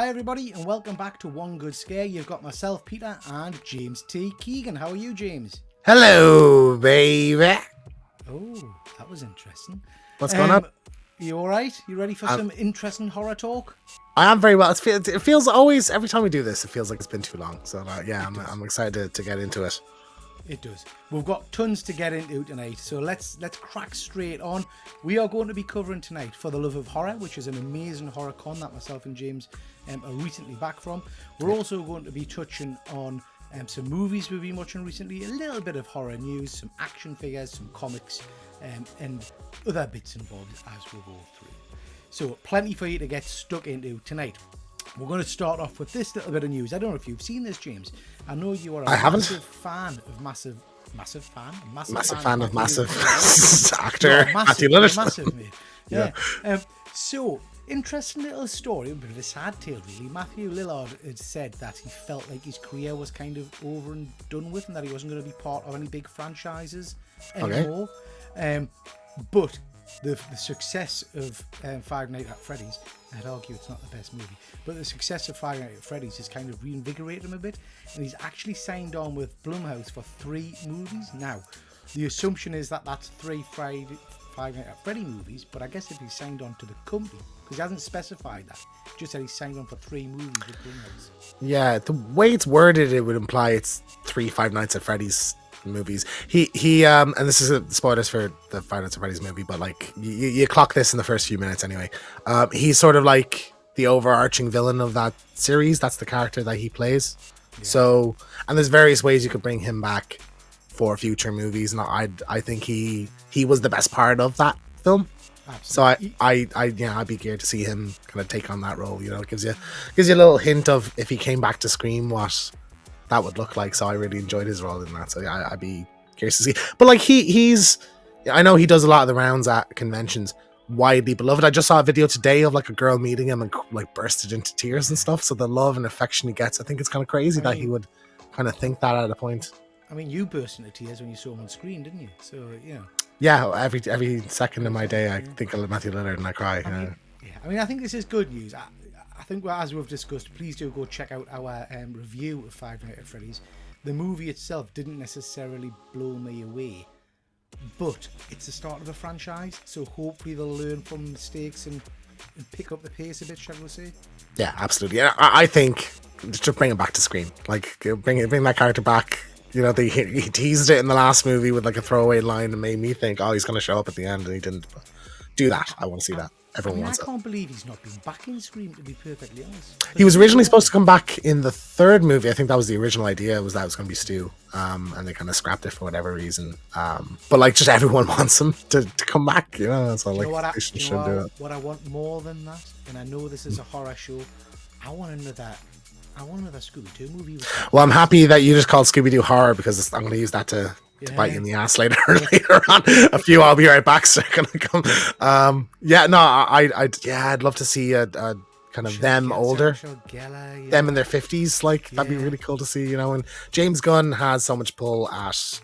Hi everybody and welcome back to One Good Scare. You've got myself, Peter, and James T. Keegan. How are you, James? Hello, baby. Oh, that was interesting. What's going on? You alright? You ready for some interesting horror talk? I am very well. It feels always, every time we do this, it feels like it's been too long. So I'm excited to get into it. It does. We've got tons to get into tonight, so let's crack straight on. We are going to be covering tonight For the Love of Horror, which is an amazing horror con that myself and James are recently back from. We're also going to be touching on some movies we've been watching recently, a little bit of horror news, some action figures, some comics, and other bits and bobs as we go through. So plenty for you to get stuck into tonight. We're going to start off with this little bit of news. I don't know if you've seen this, James. I know you are a massive fan of massive fan of massive actor Matthew Lillard. Massive, mate. Yeah. So, interesting little story, a bit of a sad tale, really. Matthew Lillard had said that he felt like his career was kind of over and done with, and that he wasn't going to be part of any big franchises anymore. But the success of Fright Night at Freddy's, I'd argue it's not the best movie, but the success of Fright Night at Freddy's has kind of reinvigorated him a bit, and he's actually signed on with Blumhouse for 3 movies. Now, the assumption is that that's 3 Fright Night at Freddy movies, but I guess if he's signed on to the company, because he hasn't specified that, just said he's signed on for 3 movies with Blumhouse. Yeah, the way it's worded, it would imply it's 3 Five Nights at Freddy's movies. He and this is spoilers for the Five Nights at Freddy's movie, but like you clock this in the first few minutes anyway. He's sort of like the overarching villain of that series. That's the character that he plays. Yeah. So, and there's various ways you could bring him back for future movies, and I think he was the best part of that film. Absolutely. So I'd be geared to see him kind of take on that role. You know, it gives you a little hint of if he came back to Scream, what that would look like. So I really enjoyed his role in that. So I'd be curious to see. But like he's, I know he does a lot of the rounds at conventions, widely beloved. I just saw a video today of like a girl meeting him and like bursted into tears and stuff. So the love and affection he gets, I think it's kind of crazy that he would kind of think that at a point. I mean, you burst into tears when you saw him on screen, didn't you? So yeah, every second of my day I think of Matthew Lillard and I cry. I mean, I think this is good news. I think, as we've discussed, please do go check out our review of Five Nights at Freddy's. The movie itself didn't necessarily blow me away, but it's the start of a franchise, so hopefully they'll learn from mistakes and pick up the pace a bit, shall we say? Yeah, absolutely. Yeah, I think just bring him back to Scream. Like, bring that character back. You know, he teased it in the last movie with like a throwaway line and made me think, oh, he's going to show up at the end, and he didn't. But do that. I want to see that. Everyone wants it. I can't believe he's not been back in Scream, to be perfectly honest. He was originally supposed to come back in the 3rd movie. I think that was the original idea, was that it was going to be Stu. And they kind of scrapped it for whatever reason. But like, just everyone wants him to come back, you know? So like, they should do it. What I want more than that, and I know this is a horror show, I want another Scooby-Doo movie. Well, I'm happy that you just called Scooby-Doo horror, because I'm going to use that to bite you in the ass later on. A few I'll be right back are gonna come. I'd love to see a kind of them older, them in their 50s. Like that'd be really cool to see, you know. And James Gunn has so much pull at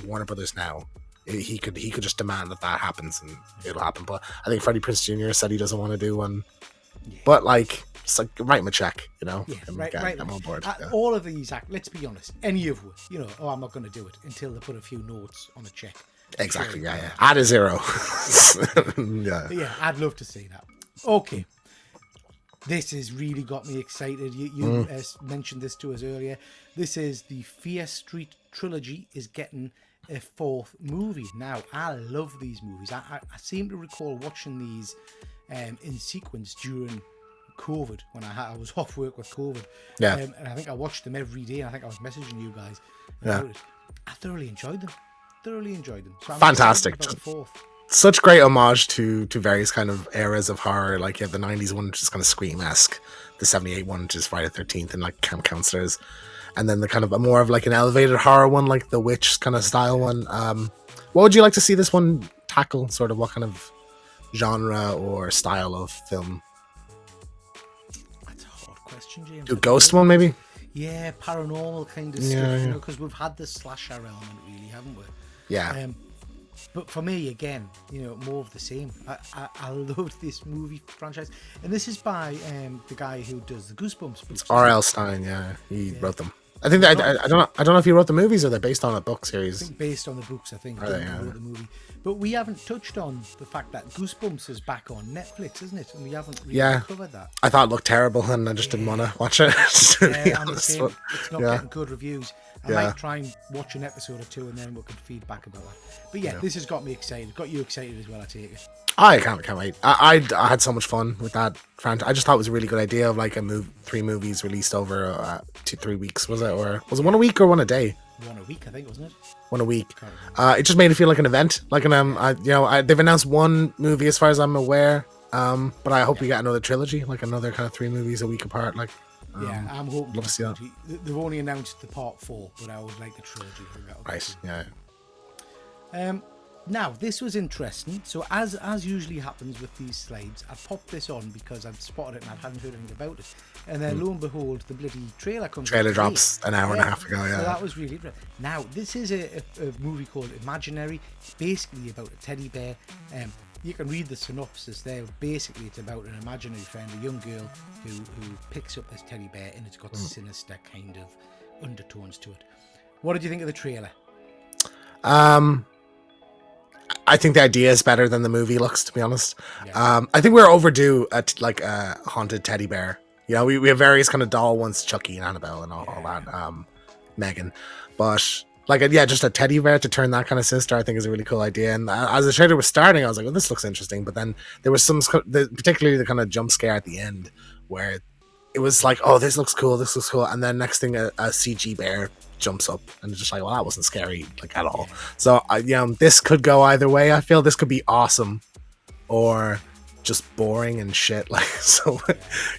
Warner Brothers now. He could just demand that happens, and it'll happen. But I think Freddie Prinze Jr. said he doesn't want to do one. But like, just like write him a check, you know. Right. I'm on board. All of these, let's be honest, any of them, you know, I'm not going to do it until they put a few notes on a check. Exactly. Yeah. Add a 0. Yeah, I'd love to see that. Okay, this has really got me excited. You mentioned this to us earlier. This is the Fear Street trilogy is getting a 4th movie. Now, I love these movies. I seem to recall watching these in sequence during COVID, when I was off work with COVID. And I think I watched them every day, and I think I was messaging you guys about it. I thoroughly enjoyed them. So fantastic. Such great homage to various kind of eras of horror. Like you have the 90s one, which is kind of Scream-esque, the 78 one, which is Friday the 13th and like Camp Counselors, and then the kind of a more of like an elevated horror one, like the Witch kind of style one. What would you like to see this one tackle? Sort of what kind of genre or style of film? That's a hard question, James. Do a ghost one, maybe? Yeah, paranormal kind of stuff, you know, because we've had the slasher element, really, haven't we? Yeah. But for me, again, more of the same. I loved this movie franchise, and this is by the guy who does the Goosebumps books. R.L. Stein, he wrote them. I think that, I don't know if he wrote the movies or they're based on a book series. I think based on the books, I think. Are they? Wrote the movie. But we haven't touched on the fact that Goosebumps is back on Netflix, isn't it? And we haven't really covered that. I thought it looked terrible and I just didn't want to watch it. I'm the same. It's not getting good reviews. I might try and watch an episode or two and then we can feedback about that. But this has got me excited. Got you excited as well, I take it. I can't wait. I had so much fun with that franchise. I just thought it was a really good idea of like 3 movies released over 2-3 weeks. Was it, or was it 1 a week or 1 a day? 1 a week, I think, wasn't it? 1 a week. It just made it feel like an event. Like they've announced 1 movie as far as I'm aware. But I hope we get another trilogy, like another kind of 3 movies a week apart. Like, I'm hoping. Love to see that. They've only announced the part 4, but I would like the trilogy. Right. Yeah. Now, this was interesting. So, as usually happens with these slides, I popped this on because I'd spotted it and I hadn't heard anything about it. And then, lo and behold, the bloody trailer comes out. Trailer drops an hour and a half ago, So that was really interesting. Now, this is a movie called Imaginary. It's basically about a teddy bear. You can read the synopsis there. Basically, it's about an imaginary friend, a young girl who picks up this teddy bear, and it's got sinister kind of undertones to it. What did you think of the trailer? I think the idea is better than the movie looks, to be honest. Yeah. I think we're overdue at like a haunted teddy bear. We have various kind of doll ones, Chucky and Annabelle and all that, Megan. But just a teddy bear to turn that kind of sinister, I think is a really cool idea. And as the trailer was starting, I was like, well, this looks interesting. But then there was particularly the kind of jump scare at the end where it was like, oh, this looks cool. And then next thing, a CG bear jumps up and it's just like, well, that wasn't scary like at all. So this could go either way. I feel this could be awesome or just boring and shit. Like, so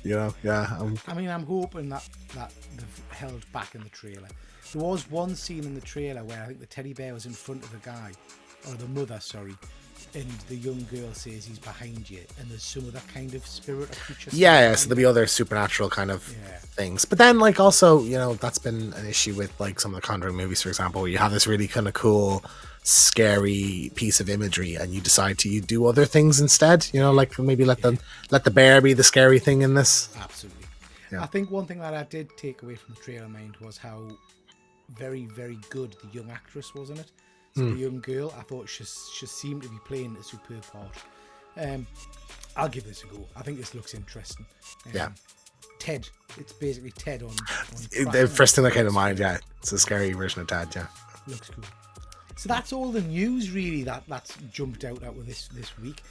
I'm hoping that they've held back in the trailer. There was one scene in the trailer where I think the teddy bear was in front of a guy, or the mother, sorry, and the young girl says he's behind you, and there's some other kind of spirit or creature. Yeah, so there'll be other supernatural kind of things. But then, like, also, that's been an issue with, like, some of the Conjuring movies, for example, where you have this really kind of cool, scary piece of imagery, and you decide to do other things instead. Like maybe let the bear be the scary thing in this. Absolutely. Yeah. I think one thing that I did take away from the trailer, mind, was how very, very good the young actress was in it. So the young girl, I thought she seemed to be playing a superb part. I'll give this a go. I think this looks interesting. Ted. It's basically Ted on the first thing that came to mind, it's a scary version of Ted, Looks cool. So that's all the news really that's jumped out at this week.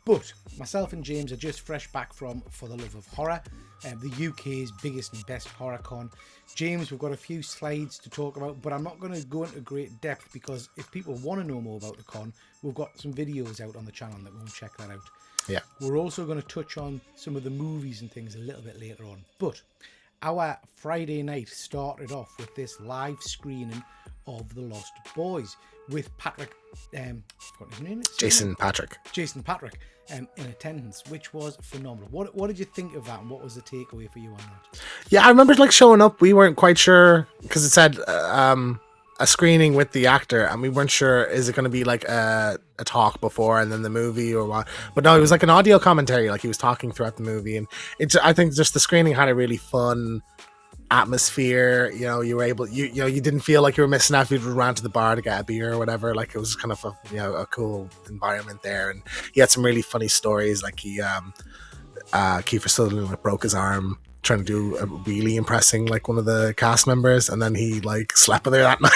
But myself and James are just fresh back from For the Love of Horror, the UK's biggest and best horror con. James, we've got a few slides to talk about, but I'm not going to go into great depth because if people want to know more about the con, we've got some videos out on the channel that we'll check that out. Yeah. We're also going to touch on some of the movies and things a little bit later on. But our Friday night started off with this live screening of The Lost Boys with Patrick, what his name is? Jason Patrick in attendance, which was phenomenal. What did you think of that, and what was the takeaway for you on that? Yeah, I remember like showing up. We weren't quite sure because it said a screening with the actor, and we weren't sure is it going to be like a talk before and then the movie or what. But no, it was like an audio commentary, like he was talking throughout the movie, and I think just the screening had a really fun atmosphere. You were able, you didn't feel like you were missing out if you ran to the bar to get a beer or whatever. Like it was kind of a cool environment there, and he had some really funny stories. Like he Kiefer Sutherland broke his arm trying to do a really impressing like one of the cast members, and then he like slept with her that night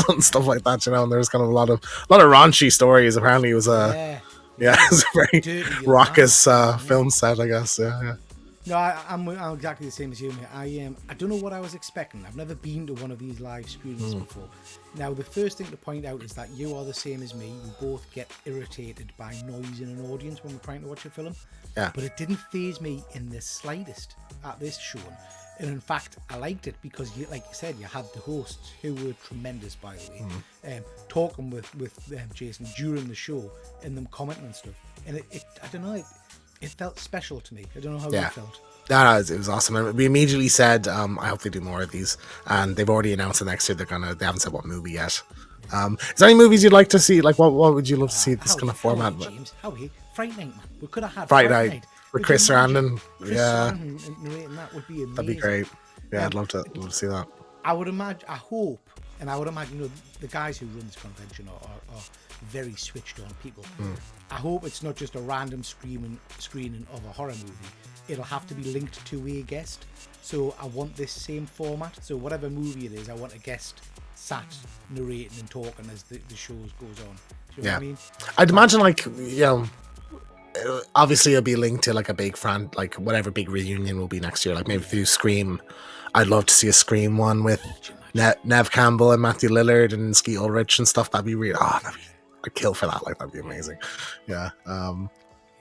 and stuff like that. And there was kind of a lot of raunchy stories. Apparently it was it was a very raucous film set, I guess. No, I'm exactly the same as you, mate. I don't know what I was expecting. I've never been to one of these live screenings before. Now, the first thing to point out is that you are the same as me. We both get irritated by noise in an audience when we're trying to watch a film. Yeah. But it didn't faze me in the slightest at this showing. And in fact, I liked it because, like you said, you had the hosts who were tremendous, by the way, talking with Jason during the show and them commenting and stuff. And it I don't know, It felt special to me. I don't know how Yeah. you felt. No, it was awesome. And we immediately said, I hope they do more of these. And they've already announced the next year they haven't said what movie yet. Is there any movies you'd like to see? Like, what would you love to see this kind of format? James, Fright Night, man. We could have had Fright Night with Could Chris you imagine Sarandon. Chris Sarandon narrating that would be amazing. That'd be great. Yeah, I'd love to see that. I would imagine, I hope, and I would imagine, the guys who run this convention are very switched on people. I hope it's not just a random screening of a horror movie. It'll have to be linked to a guest. So I want this same format. So whatever movie it is, I want a guest sat narrating and talking as the show goes on. Do you know what I mean? I'd imagine, like, obviously it'll be linked to like a big like whatever big reunion will be next year. Like maybe if you Scream, I'd love to see a Scream one with Nev Campbell and Matthew Lillard and Skeet Ulrich and stuff. That'd be real. I'd kill for that. Like that'd be amazing. Yeah.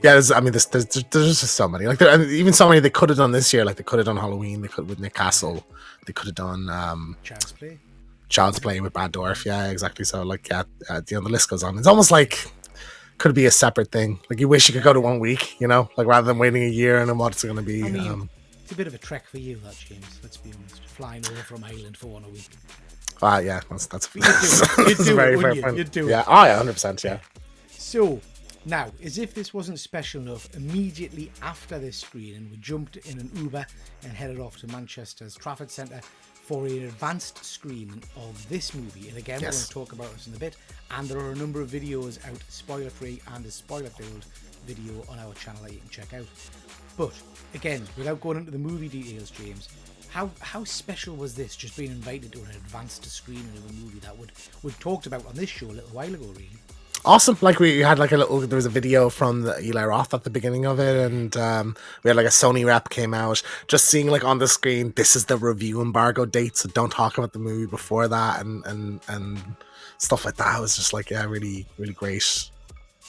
There's just so many. Like even so many they could have done this year. Like they could have done Halloween. They could with Nick Castle. They could have done Child's Play with Brad Dourif. Yeah, exactly. So like the list goes on. It's almost like could be a separate thing. Like you wish you could go to 1 week, like rather than waiting a year and then what's it going to be. I mean, it's a bit of a trek for you, that, James. Let's be honest. Flying over from Ireland for 1 week. Yeah, that's a very fair point. You'd do it. Yeah, 100%. Yeah. So now, as if this wasn't special enough, immediately after this screening, we jumped in an Uber and headed off to Manchester's Trafford Centre for an advanced screening of this movie. And again, we're going to talk about this in a bit. And there are a number of videos out, spoiler-free and a spoiler-filled video on our channel that you can check out. But again, without going into the movie details, James, how special was this, just being invited to an advanced screening of a movie that we'd talked about on this show a little while ago, really? Awesome. Like we had like there was a video from the Eli Roth at the beginning of it, and we had like a Sony rep came out, just seeing like on the screen, this is the review embargo date, so don't talk about the movie before that, and stuff like that. It was just like, really, really great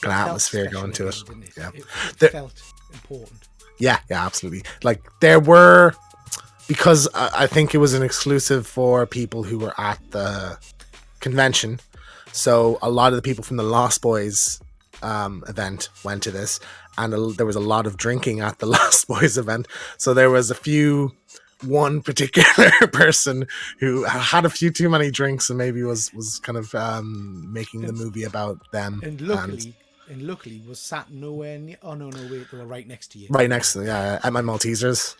kind of atmosphere going to it. Yeah. It felt important. Yeah, absolutely. Like there were, because I think it was an exclusive for people who were at the convention. So a lot of the people from the Lost Boys event went to this, and there was a lot of drinking at the Lost Boys event. So there was one particular person who had a few too many drinks and maybe was kind of making the movie about them. And luckily was sat nowhere near. Oh no, wait, they were right next to you. Right next to at my Maltesers.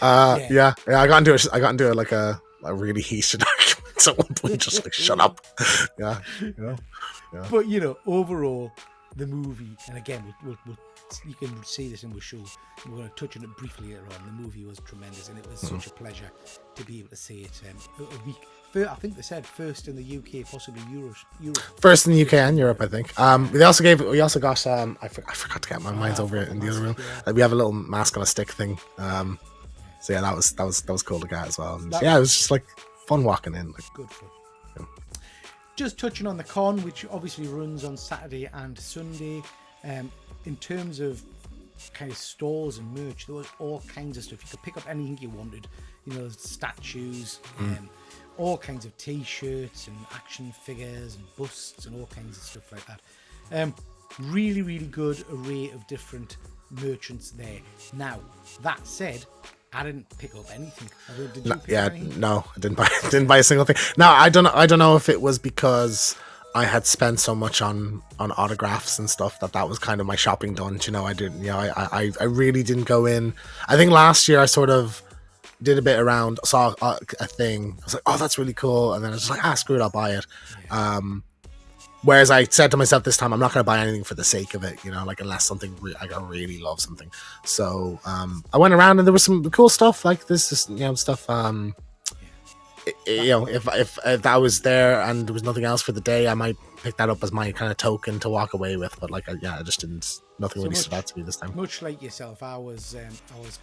I got into like a really heated argument at one point, just like shut up. Yeah. But overall, the movie, and again, we'll you can see this in the show. We're going to touch on it briefly later on. The movie was tremendous, and it was such a pleasure to be able to see it a week. I think they said first in the UK, possibly Europe. First in the UK and Europe, I think. We also got I forgot to get my mind's over it in the other room. We have a little mask on a stick thing. So yeah, that was cool to get as well. And it was just like fun walking in. Like good fun. Yeah. Just touching on the con, which obviously runs on Saturday and Sunday. In terms of kind of stalls and merch, there was all kinds of stuff. You could pick up anything you wanted. Statues, all kinds of t-shirts and action figures and busts and all kinds of stuff like that. Really, really good array of different merchants there. Now, that said, I didn't pick up anything. Did you? No, I didn't buy a single thing. Now, I don't know if it was because I had spent so much on autographs and stuff that was kind of my shopping done. I didn't. I really didn't go in. I think last year I sort of did a bit around, saw a thing. I was like, oh, that's really cool, and then I was just like, screw it, I'll buy it. Yeah. Whereas I said to myself this time, I'm not going to buy anything for the sake of it, like unless something I really love something. So I went around and there was some cool stuff like this, stuff. If that was there and there was nothing else for the day, I might pick that up as my kind of token to walk away with. But like, I just didn't. Nothing really stood out to me this time. Much like yourself, I was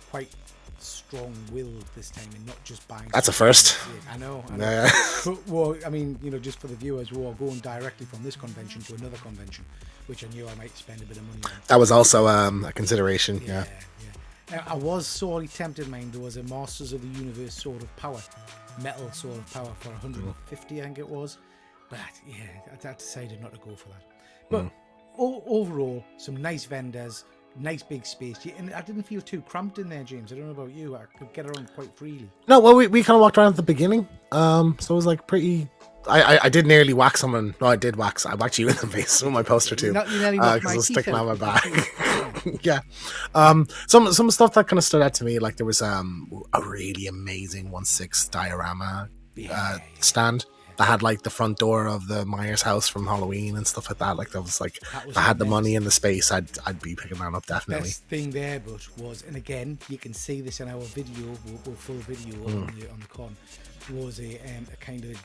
quite strong-willed this time and not just buying. That's a first. I know. Yeah. But, I mean, just for the viewers, we are going directly from this convention to another convention, which I knew I might spend a bit of money on. That was also a consideration. Yeah. I was sorely tempted, mind. There was a Masters of the Universe Sword of Power, metal Sword of Power for 150, I think it was. But I decided not to go for that. But overall, some nice vendors, nice big space, and I didn't feel too cramped in there, James. I don't know about you. I could get around quite freely. No, well, we kind of walked around at the beginning, so it was like pretty. I did nearly whack someone. No, I did wax. I whacked you in the face with my poster too, You nearly knocked because my I was teeth sticking out. on my back. Yeah. Some stuff that kind of stood out to me, like there was a really amazing 1/6 diorama stand that had like the front door of the Myers house from Halloween and stuff like that. Like that was like, if I had the money and the space, I'd be picking that up definitely. Best thing there, but was, and again, you can see this in our video, we'll full video on the con, was a kind of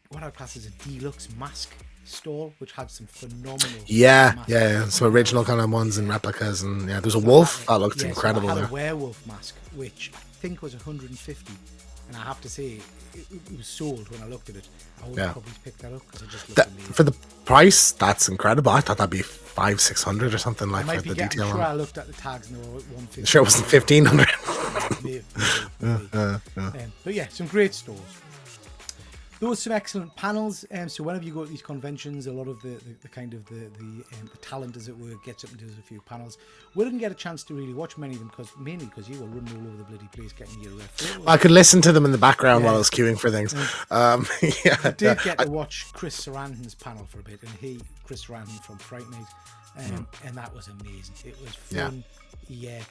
what I'd class as a deluxe mask stall, which had some phenomenal. Yeah, some original kind of ones and replicas, and there's a wolf that looked incredible. So I had there. a werewolf mask, which I think was 150, and I have to say it was sold when I looked at it. I would probably pick that up because it just looked amazing. For the price, that's incredible. I thought that'd be 500-600 or something like for the detail. I'm sure I looked at the tags and they were 150. Sure, it wasn't 1500. But yeah, some great stores. There was some excellent panels. So whenever you go to these conventions, a lot of the kind of the talent, as it were, gets up and does a few panels. We didn't get a chance to really watch many of them mainly because you were running all over the bloody place getting your photos. I could listen to them in the background while I was queuing for things. I did get to watch Chris Sarandon's panel for a bit, and Chris Sarandon from Fright Night, and that was amazing. It was fun. Yeah.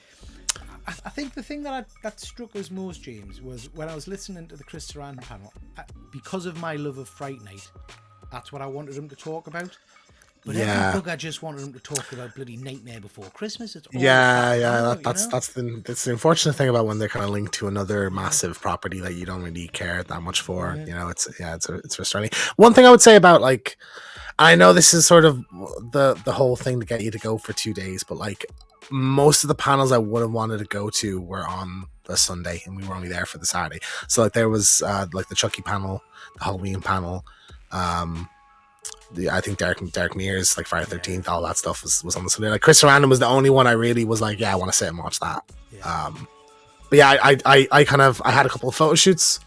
I think the thing that struck us most, James, was when I was listening to the Chris Sarandon panel, because of my love of Fright Night, that's what I wanted him to talk about. But every book I just wanted him to talk about bloody Nightmare Before Christmas. It's all that's the unfortunate thing about when they're kind of linked to another massive property that you don't really care that much for. It's frustrating. One thing I would say about, like, I know this is sort of the whole thing to get you to go for 2 days, but like most of the panels I would have wanted to go to were on the Sunday, and we were only there for the Saturday. So like there was like the Chucky panel, the Halloween panel, I think Derek Mears, like Friday the 13th, all that stuff was on the Sunday. Like Chris Sarandon was the only one I really was like, I want to sit and watch that. But yeah, I had a couple of photo shoots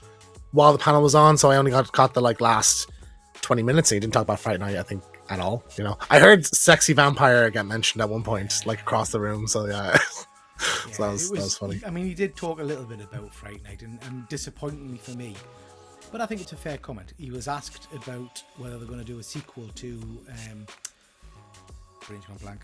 while the panel was on, so I only got the like last 20 minutes, and he didn't talk about Fright Night, I think, at all. I heard Sexy Vampire get mentioned at one point, like across the room. So yeah. So that was funny. I mean, he did talk a little bit about Fright Night, and disappointingly for me, but I think it's a fair comment. He was asked about whether they're going to do a sequel to brain's gone blank.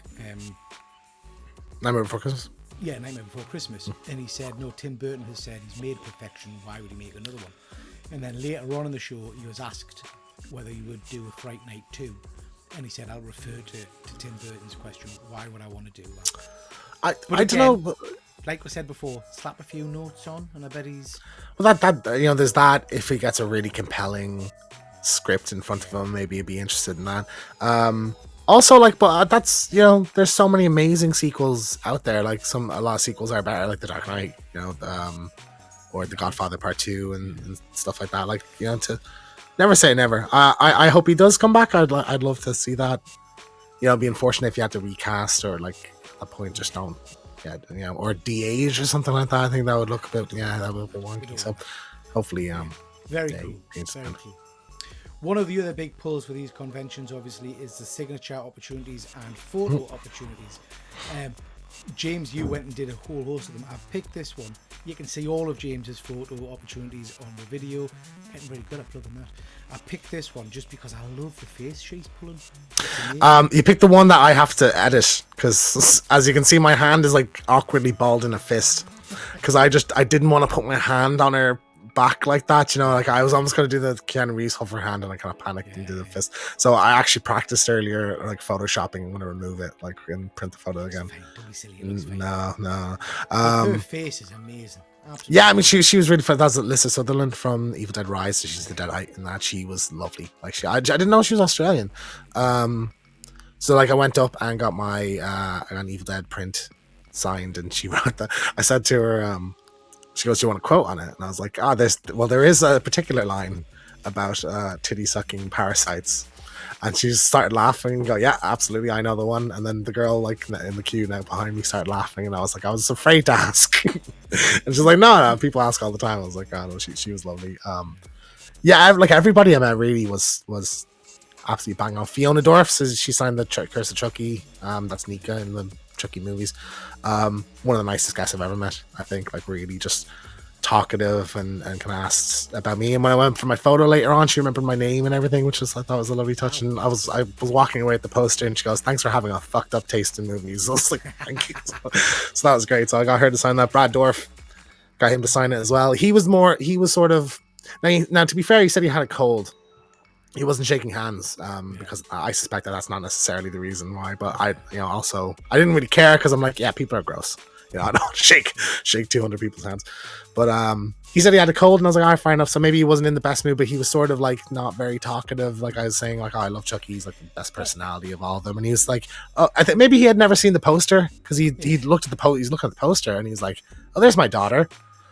Nightmare Before Christmas. Yeah, Nightmare Before Christmas. And he said, no, Tim Burton has said he's made perfection. Why would he make another one? And then later on in the show, he was asked whether he would do a Fright Night 2. And he said, I'll refer to Tim Burton's question, why would I want to do that? I don't know. But like we said before, slap a few notes on, and I bet he's... Well, that there's that. If he gets a really compelling script in front of him, maybe he'd be interested in that. Also, like, but that's, there's so many amazing sequels out there. Like a lot of sequels are better, like The Dark Knight, or The Godfather Part 2 and stuff like that. Like, to never say never. I hope he does come back. I'd love to see that. It'd be unfortunate if you had to recast, or like at that point just don't. Yeah, or de-age or something like that. I think that would look a bit. Yeah, that would be wonky. So hopefully, very cool. Very cool. One of the other big pulls for these conventions, obviously, is the signature opportunities and photo opportunities. James, you went and did a whole host of them. I've picked this one. You can see all of James's photo opportunities on the video. Getting really good at plugging that. I picked this one just because I love the face she's pulling. You picked the one that I have to edit because, as you can see, my hand is like awkwardly balled in a fist because I didn't want to put my hand on her back like that, like I was almost going to do the Keanu Reeves hover hand, and I kind of panicked and did the fist. So I actually practiced earlier, like photoshopping. I'm going to remove it, like, and print the photo again. Don't be silly. It looks fine. No. Her face is amazing. Absolutely. Yeah, I mean, she was really fun. That's Alyssa Sutherland from Evil Dead Rise. So she's the Deadite in that. She was lovely. Like, I didn't know she was Australian. So like I went up and got my an Evil Dead print signed, and she wrote that. I said to her, she goes, "Do you want a quote on it?" And I was like, there is a particular line about titty sucking parasites. And she just started laughing and go, "Yeah, absolutely, I know the one." And then the girl, like, in the queue now behind me, started laughing, and I was like, I was afraid to ask. And she's like, no, people ask all the time. I was like, oh no, she was lovely. Yeah, like everybody I met really was absolutely bang on. Fiona Dorff says she signed the Curse of Chucky. That's Nika in the Chucky movies. One of the nicest guests I've ever met. I think, like, really just talkative and kind of asked about me. And when I went for my photo later on, she remembered my name and everything, which was, I thought, was a lovely touch. And I was walking away at the poster, and she goes, "Thanks for having a fucked up taste in movies." I was like, "Thank you." So that was great. So I got her to sign that. Brad Dorff, got him to sign it as well. He was sort of, now to be fair, he said he had a cold. He wasn't shaking hands because I suspect that's not necessarily the reason why. But I didn't really care, because I'm like, yeah, people are gross. I don't want to shake 200 people's hands. But he said he had a cold, and I was like, all right, fair enough. So maybe he wasn't in the best mood, but he was sort of like not very talkative. Like I was saying, like, oh, I love Chucky. He's like the best personality of all of them. And he was like, oh, I think maybe he had never seen the poster, because he looked at he's looking at the poster, and he's like, oh, there's my daughter.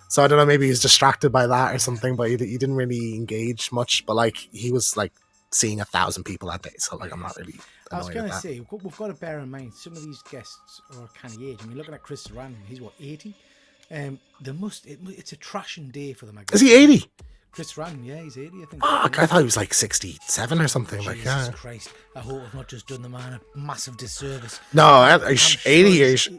So I don't know, maybe he's distracted by that or something, but he didn't really engage much. But like, he was like seeing 1,000 people that day. So like, I'm not really. I was going to say, we've got to bear in mind, some of these guests are kind of age. I mean, looking at Chris Sarandon, he's what, 80? It's a trashing day for them, I guess. Is he 80? Chris Sarandon, yeah, he's 80, I think. Fuck, I thought he was like 67 or something. Jesus like, yeah. Christ. I hope I've not just done the man a massive disservice. No, 80 years.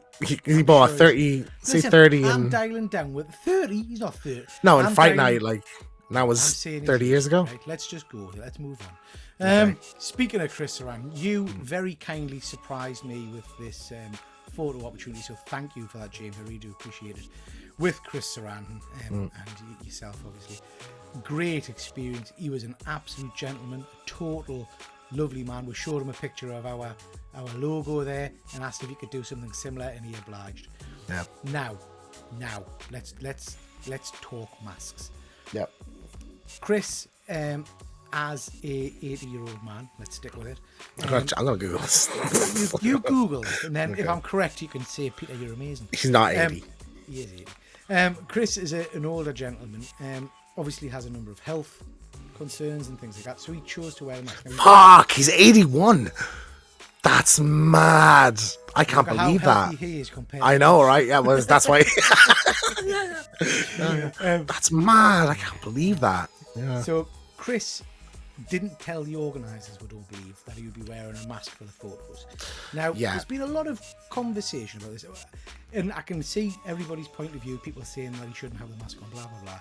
He bought 30, say 30. I'm dialing down with 30. He's not 30. No, in Fright Night, like, that was 30 years ago. Right, let's just go. Let's move on. Okay. Speaking of Chris Sarandon, you very kindly surprised me with this photo opportunity, so thank you for that, James. I really do appreciate it. With Chris Sarandon and yourself, obviously. Great experience. He was an absolute gentleman, a total lovely man. We showed him a picture of our logo there and asked if he could do something similar, and he obliged. Yeah. Now, let's talk masks. Yep. Chris, as a 80-year-old man, let's stick with it. I'm gonna Google this. You Google it, and then Okay. if I'm correct, you can say, Peter, you're amazing. He's not 80. He is 80. Chris is an older gentleman. Obviously has a number of health concerns and things like that, so he chose to wear a mask. Fuck, he's 81. That's mad. I can't believe that. He is compared I know, right? Yeah, well, that's why. That's mad. I can't believe that. Yeah. So Chris didn't tell the organisers, we don't believe, that he would be wearing a mask for the photos. Now, there's been a lot of conversation about this, and I can see everybody's point of view, people saying that he shouldn't have the mask on, blah, blah, blah.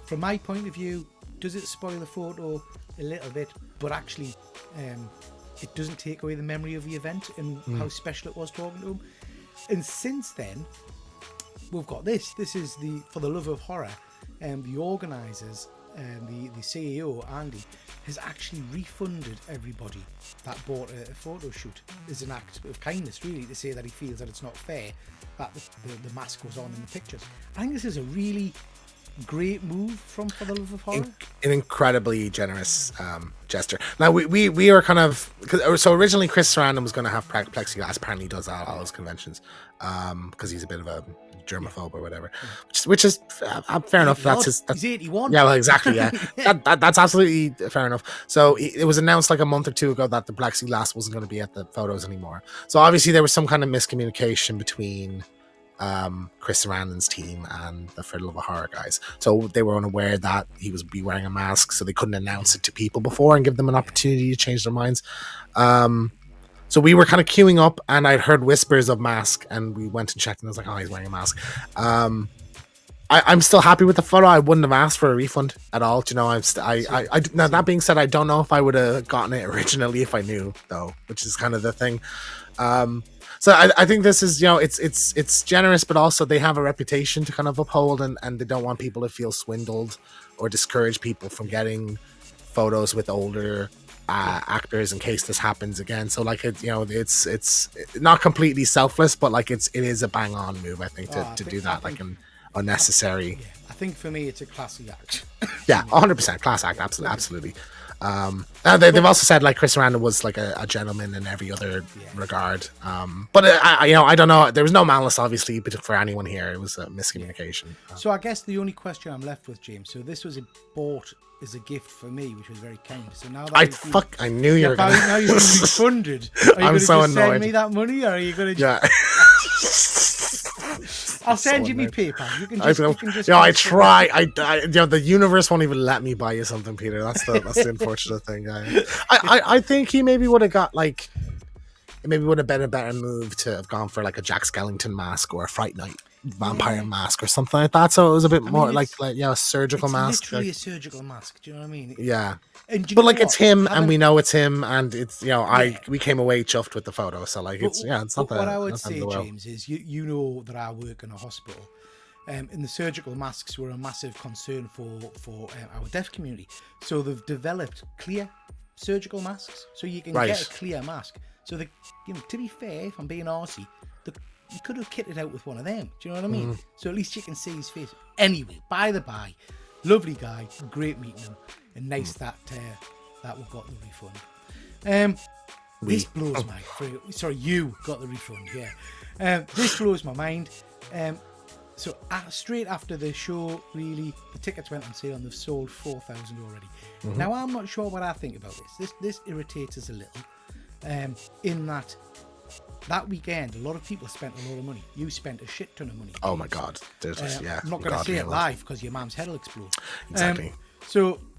From my point of view, does it spoil the photo a little bit? But actually, it doesn't take away the memory of the event and how special it was talking to him. And since then, we've got this. This is For the Love of Horror, the organisers, the CEO, Andy, has actually refunded everybody that bought a photo shoot as an act of kindness, really, to say that he feels that it's not fair that the mask was on in the pictures. I think this is a really great move from For the Love of Horror. An incredibly generous gesture. Now we are kind of, so originally Chris Sarandon was going to have plexiglass. Apparently he does that at all his conventions because he's a bit of a germaphobe or whatever, which is fair enough. He's 81. Yeah, well, exactly. Yeah, that's absolutely fair enough. So it was announced like a month or two ago that the plexiglass wasn't going to be at the photos anymore. So obviously there was some kind of miscommunication between Chris Sarandon's team and the For the Love of Horror guys. So they were unaware that he was be wearing a mask, so they couldn't announce it to people before and give them an opportunity to change their minds. So we were kind of queuing up, and I'd heard whispers of mask, and we went and checked, and I was like, oh, he's wearing a mask. I'm still happy with the photo. I wouldn't have asked for a refund at all. Do you know, now that being said, I don't know if I would have gotten it originally if I knew, though, which is kind of the thing. So I think this is, it's generous, but also they have a reputation to kind of uphold, and they don't want people to feel swindled or discourage people from getting photos with older actors in case this happens again. So like it's not completely selfless, but like it is a bang on move, I think, to do that, like an unnecessary. Yeah, I think for me it's a classy act. Yeah, 100% class act, absolutely. They've also said like Chris Sarandon was like a gentleman in every other regard, but I don't know, there was no malice obviously for anyone here. It was a miscommunication. So I guess the only question I'm left with, James, so this was bought as a gift for me, which was very kind. So now that I knew you were gonna now you're going to be funded. Are you going to so just annoyed. send me that money, or are you going to Yeah. I'll send you me PayPal. You can I just. I try. The universe won't even let me buy you something, Peter. That's the unfortunate thing. I think he maybe would have got like, it maybe would have been a better move to have gone for like a Jack Skellington mask or a Fright Night vampire mask or something like that. So it was a bit more like a surgical mask. Literally like, a surgical mask. Do you know what I mean? Yeah. And but like it's him, and we know it's him, and it's we came away chuffed with the photo. So like it's not what I would say, James, is you know that I work in a hospital, and the surgical masks were a massive concern for our deaf community. So they've developed clear surgical masks, so you can get a clear mask. So to be fair, if I'm being arsey, you could have kitted out with one of them. Do you know what I mean? So at least you can see his face. Anyway, by the by, lovely guy, great meeting him, and nice that we got the refund. This blows my sorry, you got the refund. Yeah, this blows my mind. So straight after the show, really, the tickets went on sale and they've sold 4,000 already. Now I'm not sure what I think about this. This irritates us a little. In that weekend, a lot of people spent a lot of money. You spent a shit ton of money. Oh my God! I'm not going to say it live because your mum's head will explode. Exactly.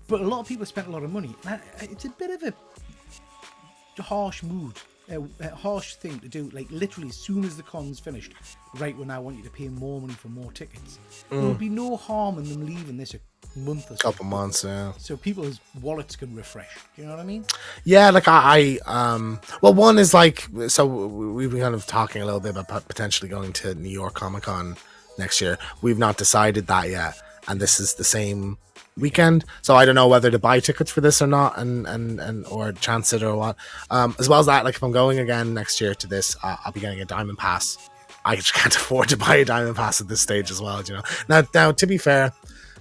But a lot of people spent a lot of money. It's a bit of a harsh mood, a harsh thing to do. Like literally, as soon as the con's finished, right when I want you to pay more money for more tickets. There would be no harm in them leaving this a month or so. Couple months, yeah. So people's wallets can refresh. Do you know what I mean? Yeah, like well, one is like, so we've been kind of talking a little bit about potentially going to New York Comic Con next year. We've not decided that yet, and this is the same weekend, so I don't know whether to buy tickets for this or not, and or chance it or what. As well as that, like if I'm going again next year to this, I'll be getting a diamond pass. I just can't afford to buy a diamond pass at this stage as well, you know. Now to be fair,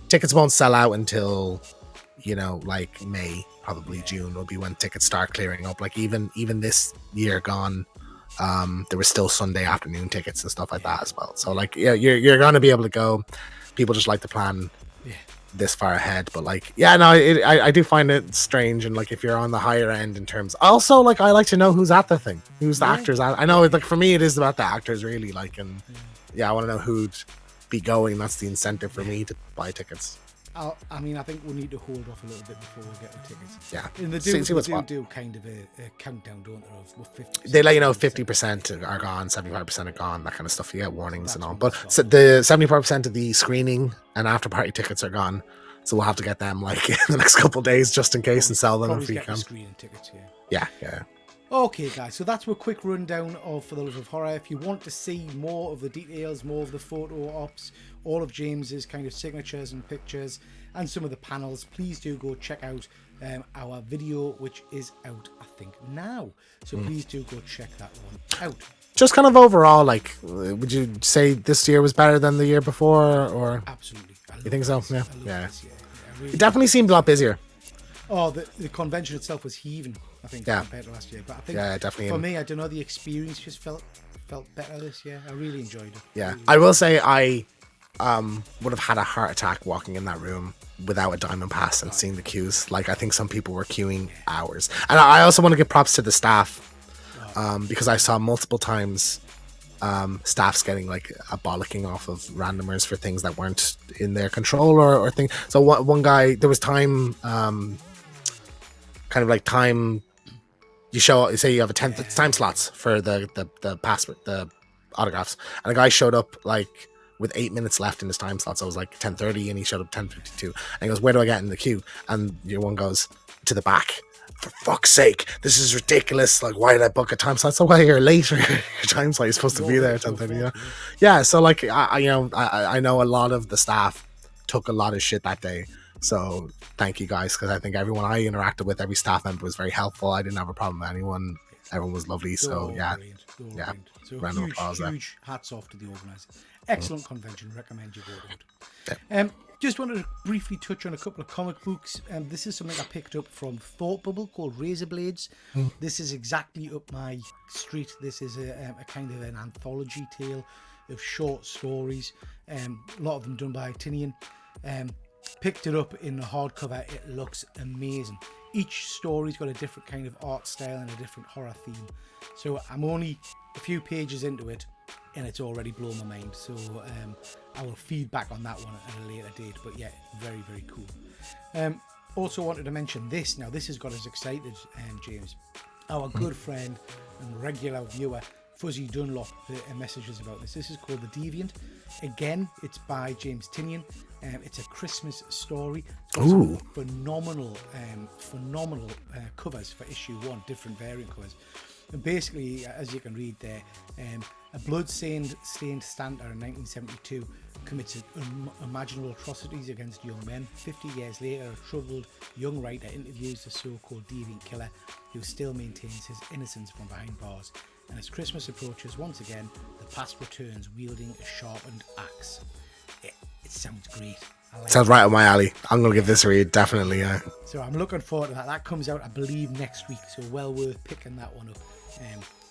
tickets won't sell out until like May, probably June will be when tickets start clearing up. Like even this year gone, there were still Sunday afternoon tickets and stuff like that as well. So like you're gonna be able to go. People just like to plan this far ahead, but like I do find it strange, and like if you're on the higher end in terms, also like I like to know who's at the thing, who's the actors at. I know like for me it is about the actors really, like, and I want to know who'd be going. That's the incentive for me to buy tickets. I mean, I think we need to hold off a little bit before we get the tickets. Yeah, and they do kind of a countdown, don't they? Of 50%. They let you know 50% are gone, 75% are gone, that kind of stuff. You get warnings and all. But so the 75% of the screening and after party tickets are gone, so we'll have to get them like in the next couple of days just in case and sell them if we can. Screening tickets, yeah. Okay, guys, so that's a quick rundown of For the Love of Horror. If you want to see more of the details, more of the photo ops, all of James's kind of signatures and pictures, and some of the panels, please do go check out our video, which is out, I think, now. So please do go check that one out. Just kind of overall, like, would you say this year was better than the year before, or? Absolutely. You think so? Yeah. Really it definitely seemed a lot busier. Oh, the convention itself was heaving, I think, compared to last year. But I think definitely. For me, I don't know, the experience just felt better this year. I really enjoyed it. Yeah, I will say I would have had a heart attack walking in that room without a diamond pass and seeing the queues. Like I think some people were queuing hours, and I also want to give props to the staff because I saw multiple times staffs getting like a bollocking off of randomers for things that weren't in their control or things. So one guy, there was time, kind of like time. You say you have a 10 time slots for the password, the autographs, and a guy showed up like with 8 minutes left in his time slot. So it was like 10:30, and he showed up 10:52, and he goes, "Where do I get in the queue?" And your one goes, "To the back." For fuck's sake, this is ridiculous. Like, why did I book a time slot? So why you're late? Your time slot, you're supposed to be there at 10:30. Yeah. So like, I know a lot of the staff took a lot of shit that day. So thank you guys, because I think everyone I interacted with, every staff member was very helpful. I didn't have a problem with anyone. Everyone was lovely. So Brilliant. So round of applause huge hats off to the organisers. Excellent convention. Recommend you go to it. Just wanted to briefly touch on a couple of comic books. This is something I picked up from Thought Bubble called Razor Blades. This is exactly up my street. This is a kind of an anthology tale of short stories. A lot of them done by Tinian. Picked it up in the hardcover. It looks amazing. each story's got a different kind of art style and a different horror theme. So I'm only a few pages into it, and it's already blown my mind. So I will feed back on that one at a later date. But yeah, very, very cool. Also wanted to mention this. Now, this has got us excited, James. Our good friend and regular viewer, Fuzzy Dunlop, messages about this. This is called The Deviant. Again, it's by James Tinian. It's a Christmas story. Ooh. Phenomenal covers for issue 1, different variant covers. And basically, as you can read there, a blood-stained Santa in 1972 commits unimaginable atrocities against young men. 50 years later, a troubled young writer interviews the so-called deviant killer who still maintains his innocence from behind bars. And as Christmas approaches once again, the past returns wielding a sharpened axe. It sounds great. Sounds right up my alley. I'm going to give this a read, definitely. Yeah. So I'm looking forward to that. That comes out, I believe, next week. So well worth picking that one up.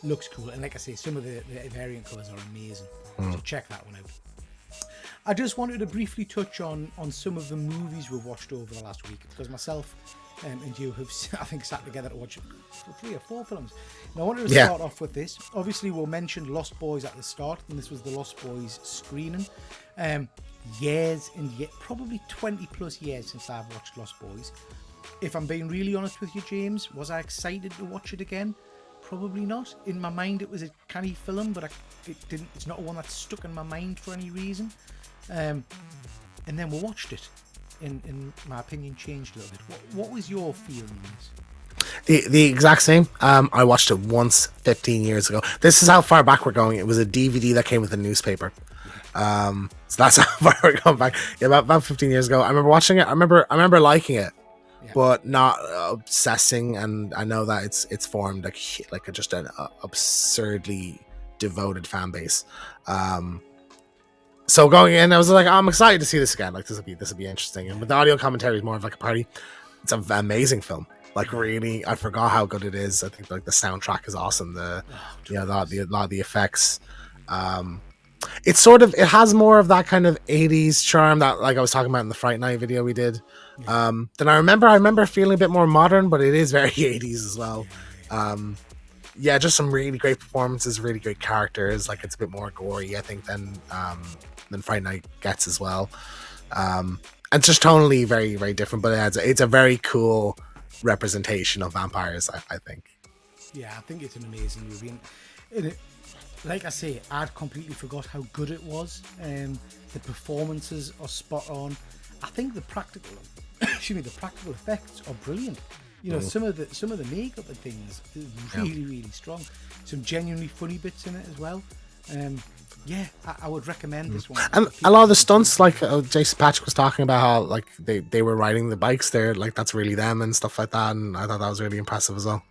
Looks cool. And like I say, some of the variant colours are amazing. So check that one out. I just wanted to briefly touch on some of the movies we've watched over the last week, because myself and you have, I think, sat together to watch 3 or 4 films. Now, I wanted to start off with this. Obviously, we mentioned Lost Boys at the start, and this was the Lost Boys screening. Years and probably 20 plus years since I've watched Lost Boys. If I'm being really honest with you, James, was I excited to watch it again? Probably not. In my mind, it was a canny film, but it's not one that stuck in my mind for any reason. And then we watched it, and my opinion changed a little bit. What was your feeling on this? The exact same. I watched it once 15 years ago. This is how far back we're going. It was a DVD that came with a newspaper. So that's how far we're going back. Yeah, about 15 years ago. I remember watching it. I remember liking it, but not obsessing. And I know that it's formed like just an absurdly devoted fan base. So going in, I was like, I'm excited to see this again. Like this will be interesting. And with the audio commentary is more of like a party. It's an amazing film. Like really, I forgot how good it is. I think like the soundtrack is awesome. A lot of the effects. It has more of that kind of 80s charm that like I was talking about in the Fright Night video we did. Then I remember feeling a bit more modern, but it is very 80s as well. Just some really great performances, really great characters. Like it's a bit more gory, I think, than Fright Night gets as well. And just tonally very, very different, but it's a very cool representation of vampires, I think. Yeah, I think it's an amazing movie. And like I say, I'd completely forgot how good it was. The performances are spot on. I think the practical effects are brilliant. You know, some of the makeup and things is really, really strong. Some genuinely funny bits in it as well. I would recommend this one. And a lot of the stunts, like Jason Patrick was talking about how like they were riding the bikes there, like that's really them and stuff like that. And I thought that was really impressive as well.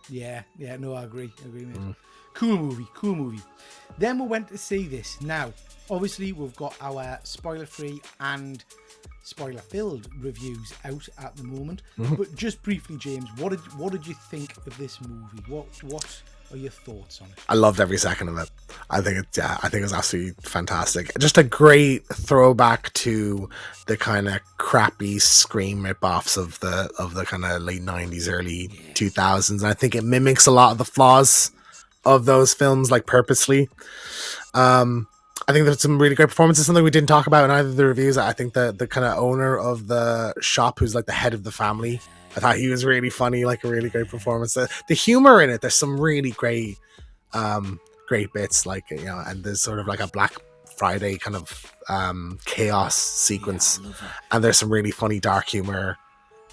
Yeah, no, I agree, mate. Cool movie. Then we went to see this. Now, obviously, we've got our spoiler-free and spoiler-filled reviews out at the moment. But just briefly, James, what did you think of this movie? What are your thoughts on it? I loved every second of it. I think it was absolutely fantastic. Just a great throwback to the kind of crappy Scream ripoffs of the kind of late 90s, early 2000s. And I think it mimics a lot of the flaws of those films, like purposely. I think there's some really great performances, something we didn't talk about in either of the reviews. I think the kind of owner of the shop, who's like the head of the family, I thought he was really funny, like a really great performance. The humor in it, there's some really great bits, like, you know, and there's sort of like a Black Friday kind of chaos sequence, and there's some really funny dark humor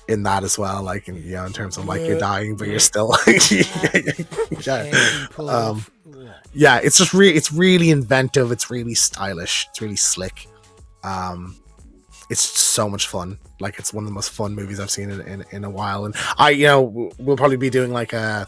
in that as well, like, in, you know, in terms of like you're dying but you're still it's just it's really inventive, it's really stylish, it's really slick. It's so much fun. Like, it's one of the most fun movies I've seen in a while. And we'll probably be doing like a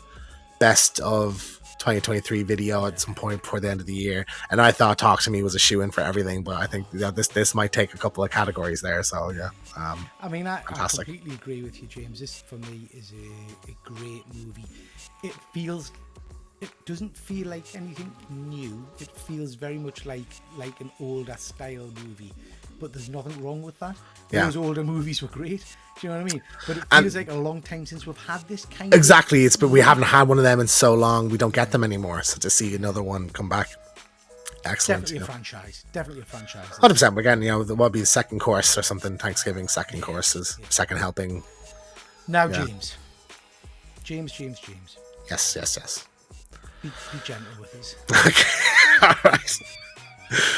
best of 2023 video at some point before the end of the year. And I thought Talk to Me was a shoe-in for everything, but I think this might take a couple of categories there. So yeah. I mean, I completely agree with you, James. This for me is a great movie. It doesn't feel like anything new. It feels very much like an older style movie. but there's nothing wrong with that. Yeah. Those older movies were great. Do you know what I mean? But it And- feels like a long time since we've had this kind Exactly. of... But we haven't had one of them in so long. We don't get them anymore. So to see another one come back, excellent. Definitely a franchise. Definitely a franchise. 100%. Again, there will be a second course or something. Thanksgiving, second courses, second helping. Now, Yeah. James. Yes. Be gentle with us. Okay. All right.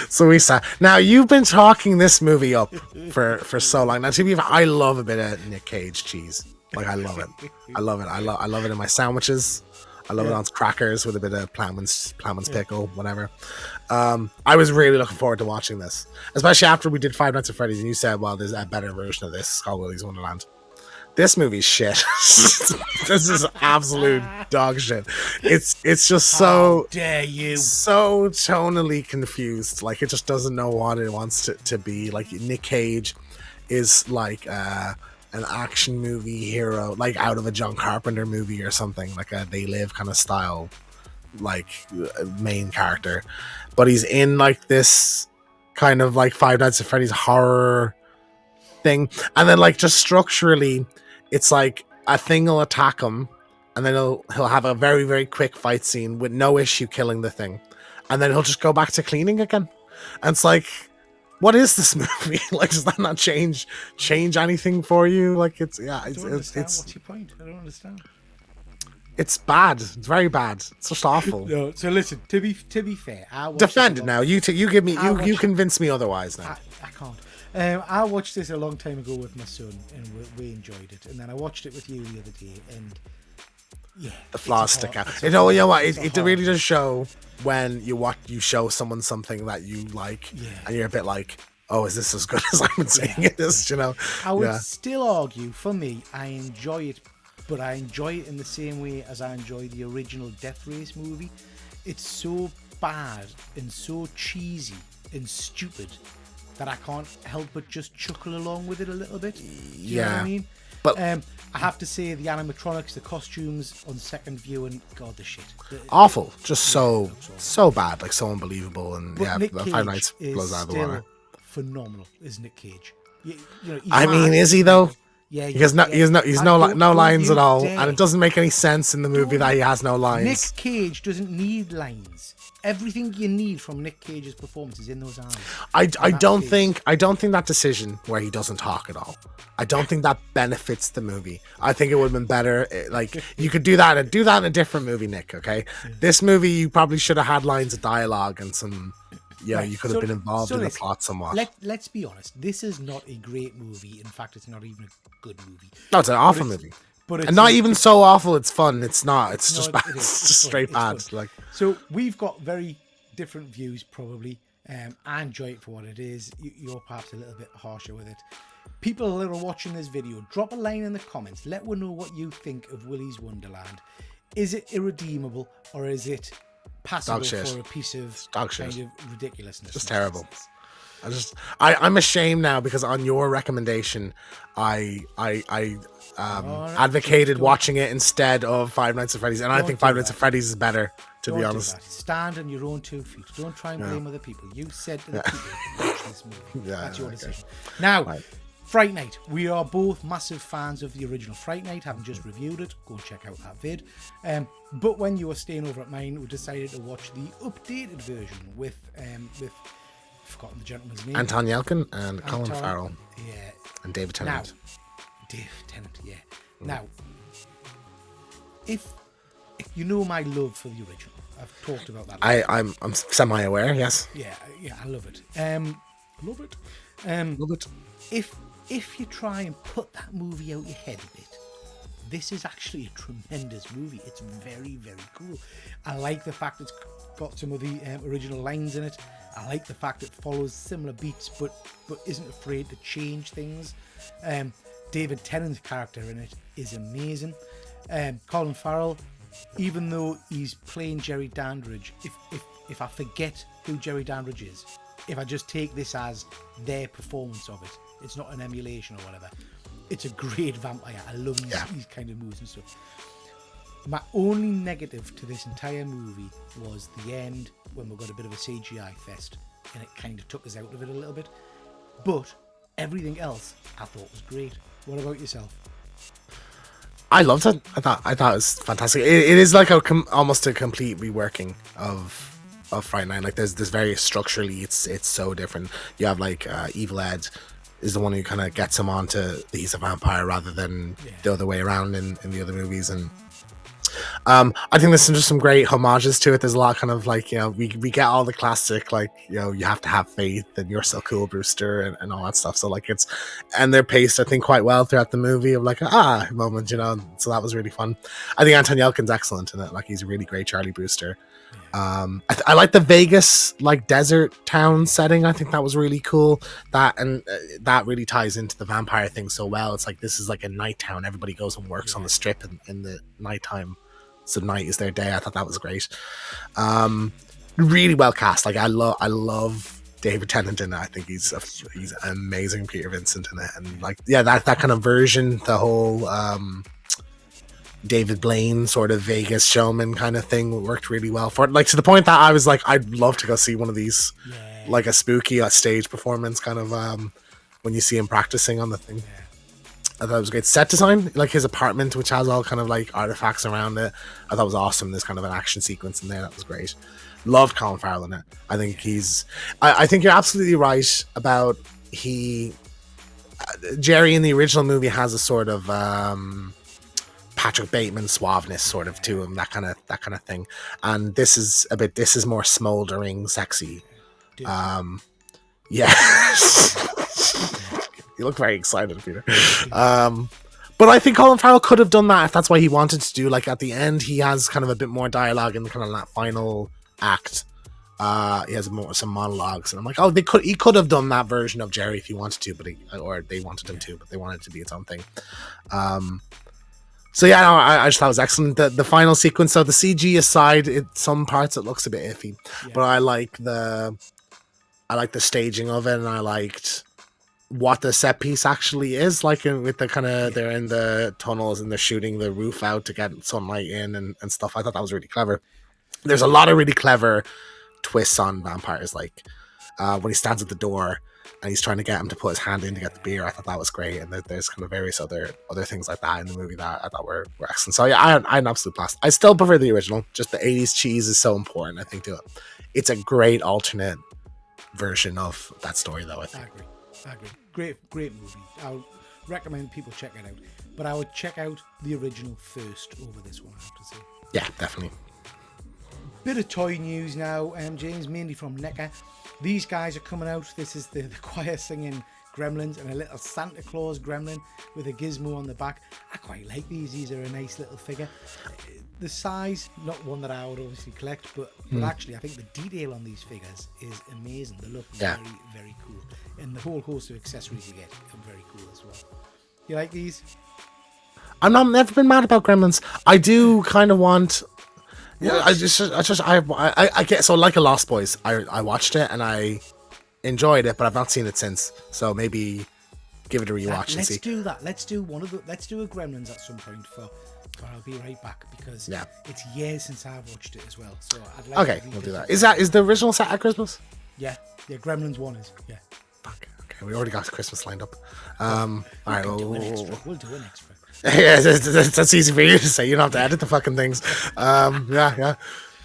So we saw. Now you've been talking this movie up for so long. Now to be fair, I love a bit of Nick Cage cheese. Like I love it. I love it in my sandwiches. I love it on crackers with a bit of Plowman's pickle, whatever. I was really looking forward to watching this, especially after we did Five Nights at Freddy's, and you said, "Well, there's a better version of this, called Willy's Wonderland." This movie's shit. This is absolute dog shit. It's just so How dare you? so tonally confused. Like it just doesn't know what it wants to be. Like Nick Cage is like an action movie hero, like out of a John Carpenter movie or something, like a They Live kind of style, like main character. But he's in like this kind of like Five Nights at Freddy's horror thing, and then like just structurally, it's like a thing will attack him, and then he'll have a very, very quick fight scene with no issue killing the thing, and then he'll just go back to cleaning again. And it's like, what is this movie? Like, does that not change anything for you? Like, it's What's your point? I don't understand. It's bad. It's very bad. It's just awful. No, so listen. To be fair, I watched Defend this it now. You give me. You watched- convince me otherwise now. I can't. I watched this a long time ago with my son, and we enjoyed it. And then I watched it with you the other day, and yeah, The flaws it's a stick hor- out. it's a You know horror- what? it's a It horror. really does show when you show someone something that you like, Yeah. and you're a bit like, oh, is this as good as I've been saying it is? You know? I would Yeah. still argue, for me, I enjoy it, but I enjoy it in the same way as I enjoy the original Death Race movie. It's so bad and so cheesy and stupid that I can't help but just chuckle along with it a little bit. Do you know what Yeah. I mean? But- I have to say the animatronics, the costumes on second viewing, God, the shit. Awful. Just so bad. Like so unbelievable. And But yeah, Nick the Cage Five Nights is blows out of the still water. phenomenal, is Nick Cage. You know, he's I mean, mad. is he though? Yeah, He has no, he's I no don't lines you at all, dare. and it doesn't make any sense in the movie that he has no lines. Nick Cage doesn't need lines. Everything you need from Nick Cage's performance is in those eyes. I that don't face. think that decision where he doesn't talk at all. I don't think that benefits the movie. I think it would have been better. Like you could do that in a different movie, Nick. Okay, this movie you probably should have had lines of dialogue and some. Yeah, Right, you could have been involved in the listen, plot somewhat. Let's be honest. This is not a great movie. In fact, it's not even a good movie. No, it's an awful it's- movie, But it's and not even so awful. It's fun. It's not. It's No, just it bad. is. It's It's just fun. straight It's bad. fun. Like So we've got very different views, probably. I enjoy it for what it is. You're perhaps a little bit harsher with it. People that are watching this video, drop a line in the comments. Let us know what you think of Willy's Wonderland. Is it irredeemable, or is it passable Dog shit. for a piece of Dog shit. kind of ridiculousness? just terrible. I'm ashamed now because on your recommendation, I advocated don't- watching it instead of Five Nights at Freddy's, and I Don't think do Five Nights that. at Freddy's is better. To Don't be do honest, that. Stand on your own 2 feet. Don't try and blame other people. You said to the people, watch this movie. Yeah, That's your okay. decision. Now, Right. Fright Night. We are both massive fans of the original Fright Night, having just reviewed it. Go and check out that vid. But when you were staying over at mine, we decided to watch the updated version with I've forgotten the gentleman's name. Anton Yelkin and Colin Anton- Farrell Yeah. and David Now, Tennant. Dave Tennant, yeah. Now, if you know my love for the original, I've talked about that. I'm semi-aware. Yes, Yeah, I love it. Love it. love it. If you try and put that movie out your head a bit, this is actually a tremendous movie. It's very, very cool. I like the fact it's got some of the original lines in it. I like the fact it follows similar beats, but isn't afraid to change things. David Tennant's character in it is amazing. Colin Farrell, even though he's playing Jerry Dandridge, if I forget who Jerry Dandridge is, if I just take this as their performance of it, it's not an emulation or whatever. It's a great vampire. I love these kind of moves and stuff. My only negative to this entire movie was the end when we got a bit of a CGI fest, and it kind of took us out of it a little bit. but everything else I thought was great. What about yourself? I loved it. I thought it was fantastic. It is like almost a complete reworking of Fright Night. Like there's very structurally, it's so different. You have like Evil Ed is the one who kind of gets him onto he's a vampire rather than the other way around in the other movies. And I think there's just some great homages to it. There's a lot kind of like, we get all the classic, like, you have to have faith and you're so cool, Brewster, and all that stuff. So like and they're paced, I think, quite well throughout the movie of like, moment, so that was really fun. I think Anton Yelchin's excellent in it. Like he's a really great Charlie Brewster. I like the Vegas like desert town setting. I think that was really cool. That really ties into the vampire thing so well. It's like this is like a night town. Everybody goes and works on the strip in the nighttime. So night is their day. I thought that was great. Really well cast. Like I love David Tennant in it. I think he's an amazing Peter Vincent in it. And like that kind of version, the whole David Blaine sort of Vegas showman kind of thing worked really well for it. Like to the point that I was like, I'd love to go see one of these, like a spooky stage performance kind of when you see him practicing on the thing. I thought it was great. Set design, like his apartment, which has all kind of like artifacts around it, I thought was awesome. There's kind of an action sequence in there that was great. Loved Colin Farrell in it. I think I think you're absolutely right about Jerry in the original movie has a sort of Patrick Bateman suaveness sort of to him, that kind of thing. And this is more smoldering, sexy. Yeah. You look very excited, Peter. But I think Colin Farrell could have done that if that's what he wanted to do. Like at the end, he has kind of a bit more dialogue in kind of that final act. He has some monologues, and I'm like, he could have done that version of Jerry if he wanted to, or they wanted him to, but they wanted it to be its own thing. So yeah, no, I just thought it was excellent. The final sequence, so the CG aside, some parts it looks a bit iffy, but I like the staging of it, and I liked what the set piece actually is like with the kind of they're in the tunnels and they're shooting the roof out to get sunlight in and stuff. I thought that was really clever. There's a lot of really clever twists on vampires, like when he stands at the door and he's trying to get him to put his hand in to get the beer. I thought that was great. And there's kind of various other things like that in the movie that I thought were excellent. So yeah, I had an absolute blast. I still prefer the original. Just the 80s cheese is so important, I think, to it. It's a great alternate version of that story, though, I think. I agree. Great movie. I would recommend people check it out. But I would check out the original first over this one, I have to say. Yeah, definitely. Bit of toy news now, James, mainly from NECA. These guys are coming out. This is the choir singing Gremlins and a little Santa Claus gremlin with a gizmo on the back. I quite like these. These are a nice little figure. The size, not one that I would obviously collect, but actually I think the detail on these figures is amazing. They look very, very cool. And the whole host of accessories you get are very cool as well. You like these? I've never been mad about Gremlins. I do kind of want... Yeah, I get so like a Lost Boys. I watched it and I enjoyed it, but I've not seen it since. So maybe give it a rewatch and see. Let's do that. Let's do a Gremlins at some point for I'll be right back, because it's years since I've watched it as well. So I'd like okay, we'll do that. Is the original set at Christmas? Yeah, Gremlins 1 is. Yeah. Fuck. Okay, we already got Christmas lined up. All right, we'll do an extra. Yeah, that's easy for you to say. You don't have to edit the fucking things. Yeah.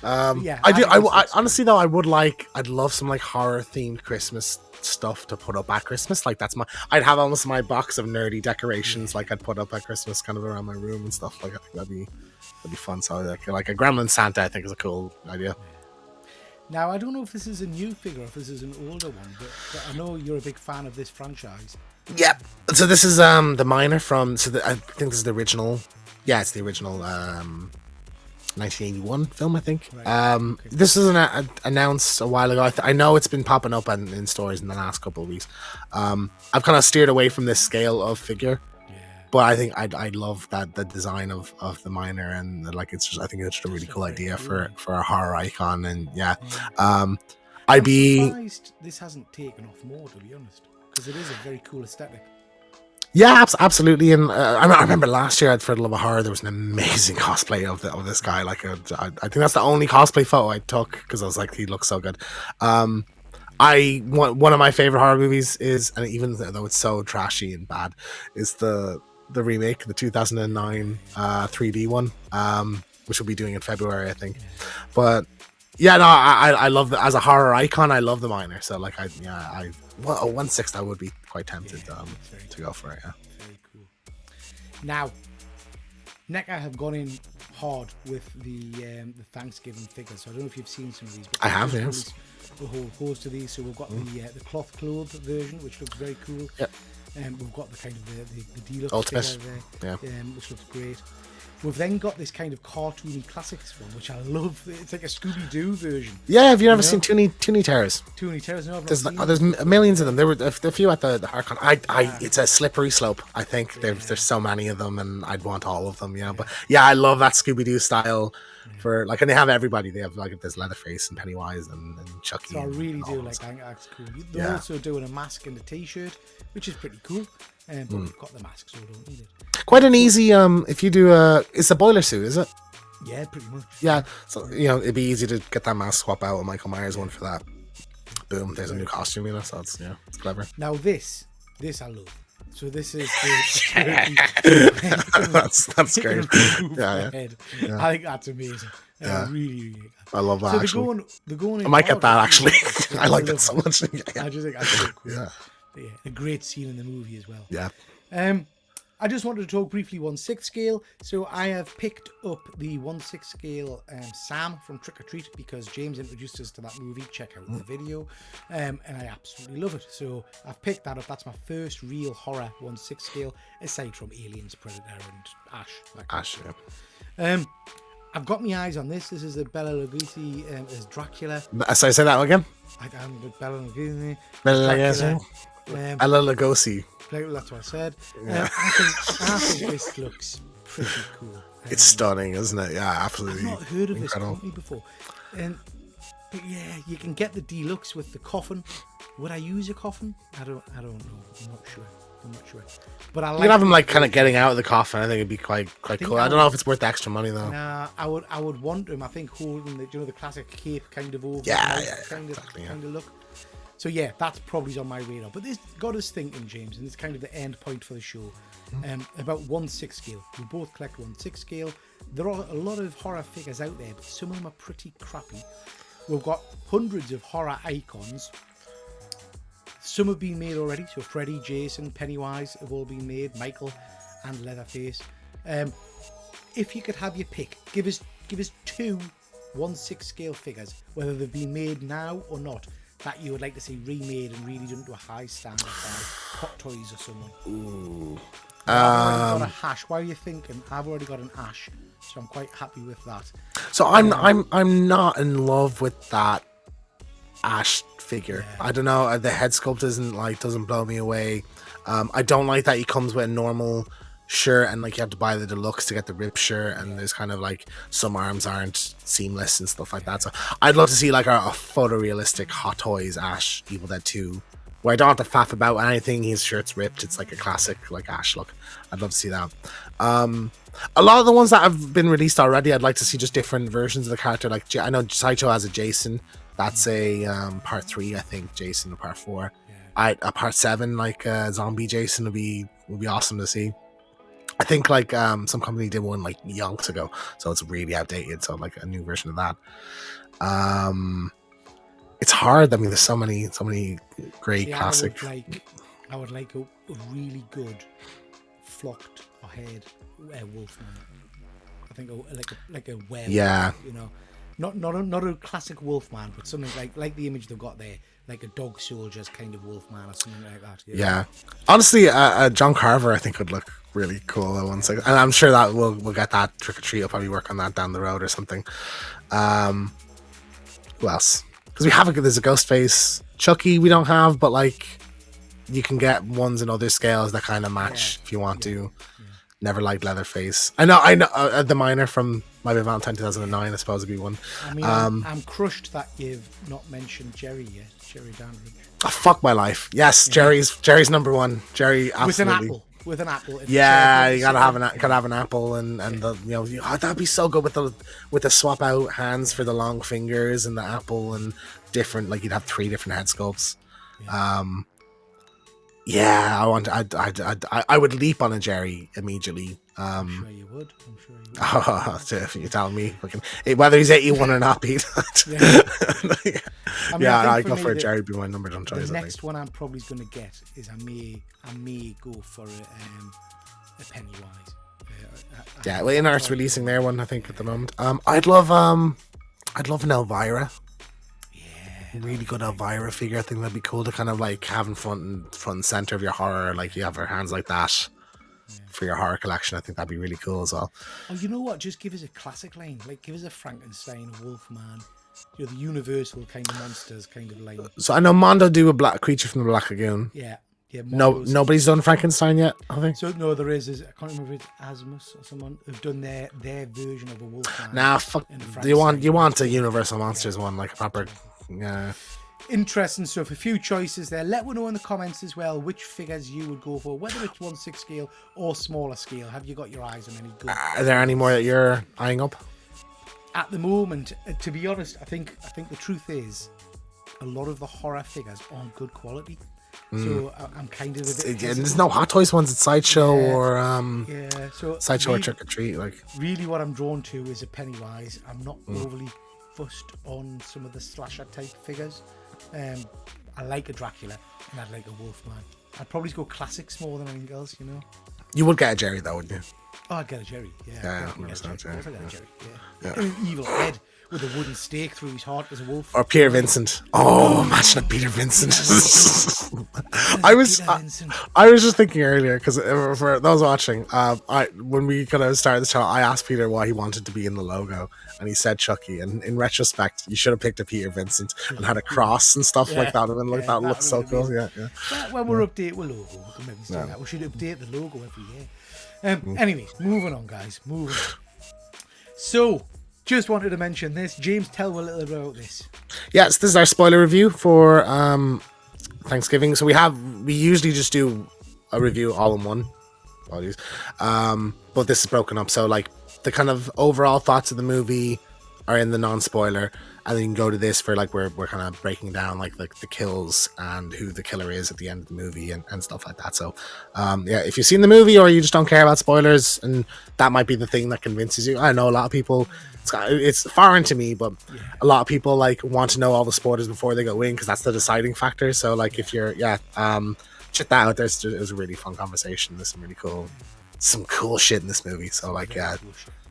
I do. I honestly though, I'd love some like horror themed Christmas stuff to put up at Christmas. Like I'd have almost my box of nerdy decorations like I'd put up at Christmas, kind of around my room and stuff. Like I think that'd be fun. So like a Gremlin Santa, I think is a cool idea. Now I don't know if this is a new figure or if this is an older one, but I know you're a big fan of this franchise. Yep. So this is the miner from. I think this is the original. Yeah, it's the original 1981 film, I think. Right. Okay. This was announced a while ago. I know it's been popping up in stores in the last couple of weeks. I've kind of steered away from this scale of figure, but I think I love that the design of the miner, and like it's just, I think it's just a really cool idea for a horror icon, and I'm surprised this hasn't taken off more, to be honest, because it is a very cool aesthetic. Yeah, absolutely. And I remember last year at For the Love of Horror, there was an amazing cosplay of this guy. Like, I think that's the only cosplay photo I took because I was like, he looks so good. I One of my favorite horror movies is, and even though it's so trashy and bad, is the remake, the 2009 3D one, which we'll be doing in February, I think. But yeah, no, I love the, as a horror icon, I love The Miner. So like, a 1/6, I would be quite tempted to go for it. Yeah. Very cool. Now, NECA have gone in hard with the Thanksgiving figures. So I don't know if you've seen some of these. But I have, yes. A whole host of these. So we've got the cloth clothed version, which looks very cool. Yep. We've got the kind of the deluxe Ultimate. figure there, which looks great. We've then got this kind of cartoony classics one, which I love. It's like a Scooby-Doo version. Yeah, have you ever seen Toonie Terrors? Toonie Terrors, no, I've not seen There's millions of them. There were a few at the HorrorCon. It's a slippery slope. I think there's so many of them, and I'd want all of them. But yeah, I love that Scooby-Doo style. For like, and they have everybody. They have like, there's Leatherface and Pennywise and Chucky. So I really do like that. That's cool. They're also doing a mask and a t-shirt, which is pretty cool. But we've got the mask, so we don't need it. Quite an easy. If you do it's a boiler suit, is it? Yeah, pretty much. Yeah, so it'd be easy to get that mask swap out with Michael Myers one for that. Boom, there's a new costume, so it's clever. Now this I love. So this is that's great. Yeah. I think that's amazing. Yeah. Really. I love that. So actually. they're going. I might get that actually. I like it so much. I just think that's so cool. Yeah. But yeah, a great scene in the movie as well. Yeah. I just wanted to talk briefly 1/6 scale. So I have picked up the 1/6 scale Sam from Trick or Treat because James introduced us to that movie. Check out the video. And I absolutely love it. So I've picked that up. That's my first real horror 1/6 scale, aside from Aliens, Predator, and Ash. Yeah. I've got my eyes on this. This is a Bela Lugosi as Dracula. So I say that again? I'm Bela Lugosi. Bela Lugosi. That's what I said. I think this looks pretty cool. It's stunning, isn't it? Yeah, absolutely. I've not heard of this company before. But yeah, you can get the deluxe with the coffin. Would I use a coffin? I don't know. I'm not sure. But I like. You can have him like kind of getting out of the coffin. I think it'd be quite cool. I don't know if it's worth the extra money though. Nah, I would want him. I think holding the classic cape kind of over. Kind of look. So yeah, that's probably on my radar. But this got us thinking, James, and it's kind of the end point for the show. About 1/6 scale. We both collect 1/6 scale. There are a lot of horror figures out there, but some of them are pretty crappy. We've got hundreds of horror icons. Some have been made already. So Freddy, Jason, Pennywise have all been made. Michael and Leatherface. If you could have your pick, give us 2 1/6 scale figures, whether they've been made now or not, that you would like to see remade and really done to a high standard by Hot Toys or someone. Ooh. I've already got a hash. Why are you thinking? I've already got an Ash, so I'm quite happy with that. So I'm not in love with that Ash figure. Yeah. I don't know. The head sculpt doesn't blow me away. I don't like that he comes with a normal shirt and like you have to buy the deluxe to get the rip shirt, and there's kind of like some arms aren't seamless and stuff like that. So I'd love to see like a photorealistic Hot Toys Ash Evil Dead 2 where I don't have to faff about anything. His shirt's ripped. It's like a classic like Ash look. I'd love to see that. A lot of the ones that have been released already, I'd like to see just different versions of the character. Like I know Sideshow has a Jason. That's a part 3, I think. Jason, part 4. A part 7, like zombie Jason would be awesome to see. I think like some company did one like yonks ago, so it's really outdated. So like a new version of that. It's hard. I mean, there's so many great classic. I would like a really good flocked or haired wolfman. I think like a werewolf. Yeah. Not a classic wolfman, but something like the image they've got there, like a dog soldier's kind of wolfman or something like that. Yeah. Honestly, John Carver I think would look really cool at 1/6, and I'm sure that we'll get that Trick or Treat. I'll probably work on that down the road or something. Who else? Because there's a Ghostface. Chucky we don't have, but like you can get ones in other scales that kind of match if you want to. Yeah. Never liked Leatherface. I know. The Miner from My Big Valentine 2009, I suppose, would be one. I mean, I'm crushed that you've not mentioned Jerry yet. Jerry Dandridge. Oh, fuck my life. Yes, yeah. Jerry's number one. Jerry, absolutely. with an apple. Yeah, you gotta have an apple, and the that'd be so good with the swap out hands for the long fingers and the apple and different, like you'd have 3 different head sculpts. Yeah, I would leap on a Jerry immediately. I'm sure you would. Oh, if you're telling me, whether he's 81 or not, Pete. I'd go for a Jerry. Be my number one choice. The next one I'm probably going to get is I may go for a Pennywise. Inart's releasing their one, I think, at the moment. I'd love an Elvira. Really good Elvira figure. I think that'd be cool to kind of like have in front and center of your horror, like you have her hands like that for your horror collection. I think that'd be really cool as well. Oh, you know what? Just give us a classic line, like give us a Frankenstein, a Wolfman, the universal kind of monsters kind of line. So I know Mondo do a black creature from the Black Lagoon. Yeah. Nobody's done Frankenstein yet, I think. So no, there is. I can't remember if it's Asmus or someone who've done their version of a Wolfman. Nah, fuck. You want a Universal Monsters one, like a proper. Yeah. Interesting stuff. A few choices there. Let me know in the comments as well which figures you would go for, whether it's 1/6 scale or smaller scale. Have you got your eyes on any good? Are there any more that you're eyeing up? At the moment, to be honest, I think the truth is a lot of the horror figures aren't good quality. So I'm kind of a bit. There's no Hot Toys ones at Sideshow or so Sideshow or Trick or Treat. Like really, what I'm drawn to is a Pennywise. I'm not overly fussed on some of the slasher type figures. I like a Dracula and I'd like a Wolfman. I'd probably go classics more than anything else, you know. You would get a Jerry though, wouldn't you? Oh, I'd get a Jerry. Yeah, 100%. Yeah. I get a Jerry. Yeah. An evil head with a wooden stake through his heart as a wolf. Or Peter Vincent. Oh, imagine a Peter Vincent. I was just thinking earlier, because for those watching, when we kind of started the channel, I asked Peter why he wanted to be in the logo, and he said Chucky. And in retrospect, you should have picked a Peter Vincent and had a cross and stuff like that. And like that looks so cool. Yeah. When we're updating the logo, we can maybe say that. We should update the logo every year. Anyways, moving on, guys. Moving on. So, just wanted to mention this. James, tell me a little bit about this. Yes, this is our spoiler review for Thanksgiving. So we usually just do a review all in one. Apologies. But this is broken up. So like the kind of overall thoughts of the movie are in the non-spoiler, and then you can go to this for like we're kind of breaking down like the kills and who the killer is at the end of the movie and stuff like that. So if you've seen the movie or you just don't care about spoilers, and that might be the thing that convinces you. I know a lot of people, it's foreign to me, but a lot of people like want to know all the spoilers before they go in because that's the deciding factor. So like if you're check that out. It was a really fun conversation. There's some cool shit in this movie. So like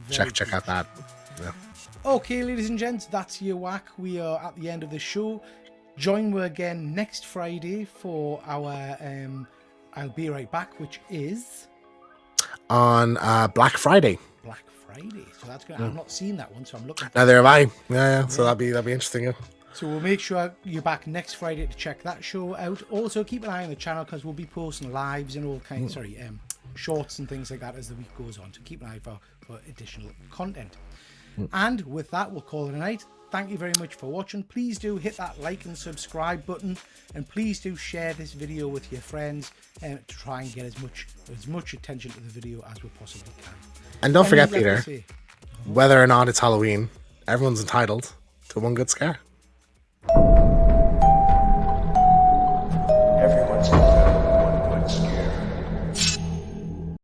check out that. Yeah. Okay, ladies and gents, that's your whack. We are at the end of the show. Join me again next Friday for our I'll Be Right Back, which is on Black Friday. Black Friday. So that's good. I've not seen that one, so I'm looking. Neither have I. Yeah. So that'll be interesting. Yeah. So we'll make sure you're back next Friday to check that show out. Also, keep an eye on the channel because we'll be posting lives and all kinds. Shorts and things like that as the week goes on. So keep an eye for additional content. And with that, we'll call it a night. Thank you very much for watching. Please do hit that like and subscribe button, and please do share this video with your friends to try and get as much attention to the video as we possibly can. And don't forget, Peter, whether or not it's Halloween, everyone's entitled to one good scare.